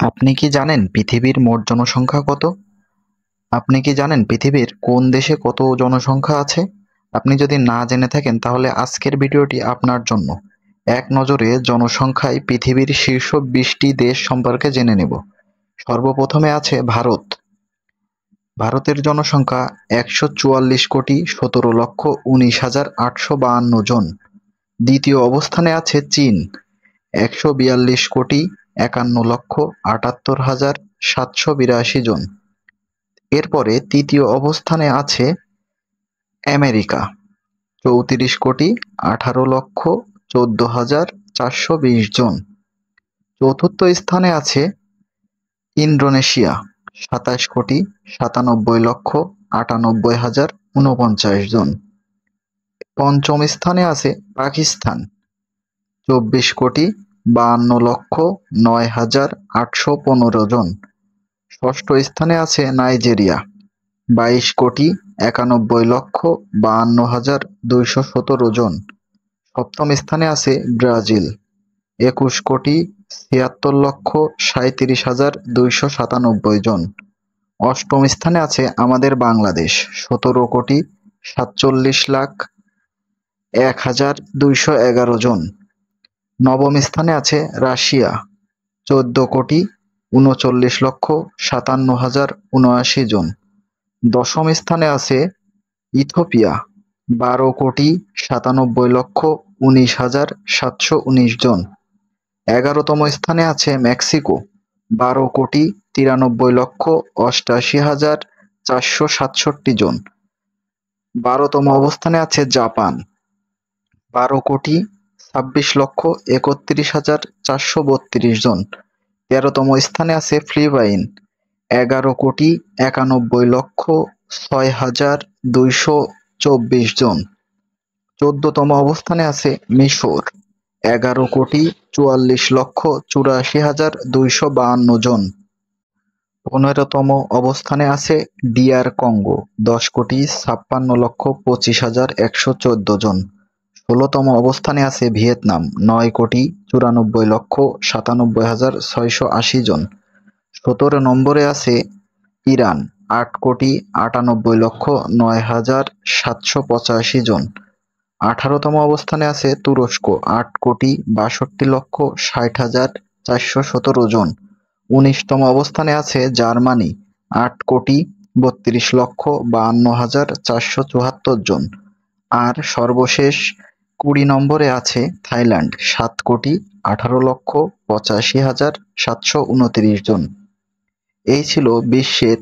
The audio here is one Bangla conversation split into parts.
আপনি কি জানেন পৃথিবীর মোট জনসংখ্যা কত? আপনি কি জানেন পৃথিবীর কোন দেশে কত জনসংখ্যা আছে? আপনি যদি না জেনে থাকেন তাহলে আজকের ভিডিওটি আপনার জন্য। এক নজরে জনসংখ্যায় পৃথিবীর শীর্ষ 20টি দেশ সম্পর্কে জেনে নেব। সর্বপ্রথমে আছে ভারত। ভারতের জনসংখ্যা 144,17,19,852 জন। দ্বিতীয় অবস্থানে আছে চীন, 142,51,78,782 জন। এরপরে তৃতীয় অবস্থানে আছে আমেরিকা, 34,18,14,420 জন। চতুর্থ স্থানে আছে ইন্দোনেশিয়া, 27,97,98,049 জন। পঞ্চম স্থানে আছে পাকিস্তান, 24,52,09,815 জন। ষষ্ঠ স্থানে আছে নাইজেরিয়া, 22,91,52,217 জন। সপ্তম স্থানে আছে ব্রাজিল, 21,76,37,297 জন। অষ্টম স্থানে আছে আমাদের বাংলাদেশ, 17,47,01,211 জন। নবম স্থানে আছে রাশিয়া, 14,39,57,079 জন। দশম স্থানে আছে ইথিওপিয়া, 12,97,19,719 জন। 11তম স্থানে আছে মেক্সিকো, 12,93,88,467 জন। 12তম অবস্থানে আছে জাপান, 12,26,31,432 জন। 13তম স্থানে আছে ফিলিপাইন, 11,91,06,224 জন। 14তম অবস্থানে আছে মিশর, 11,44,84,252 জন। 15তম অবস্থানে আছে ডিআর কঙ্গো, 10,56,25,114 জন। 16তম অবস্থানে আছে ভিয়েতনাম, 9,94,97,680 জন। 17 নম্বরে আছে ইরান, 8,98,9,785 জন। 18তম অবস্থানে আছে তুরস্ক, 8,62,60,417 জন। 19তম অবস্থানে আছে জার্মানি, 8,32,52,474 জন। আর সর্বশেষ 20 নম্বরে আছে থাইল্যান্ড, 7,18,85,729 জন। এই ছিল বিশ্বের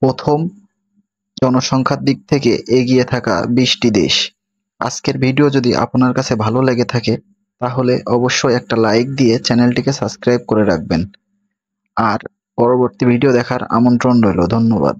প্রথম জনসংখ্যার দিক থেকে এগিয়ে থাকা 20টি দেশ। আজকের ভিডিও যদি আপনার কাছে ভালো লেগে থাকে তাহলে অবশ্যই একটা লাইক দিয়ে চ্যানেলটিকে সাবস্ক্রাইব করে রাখবেন। আর পরবর্তী ভিডিও দেখার আমন্ত্রণ রইল। ধন্যবাদ।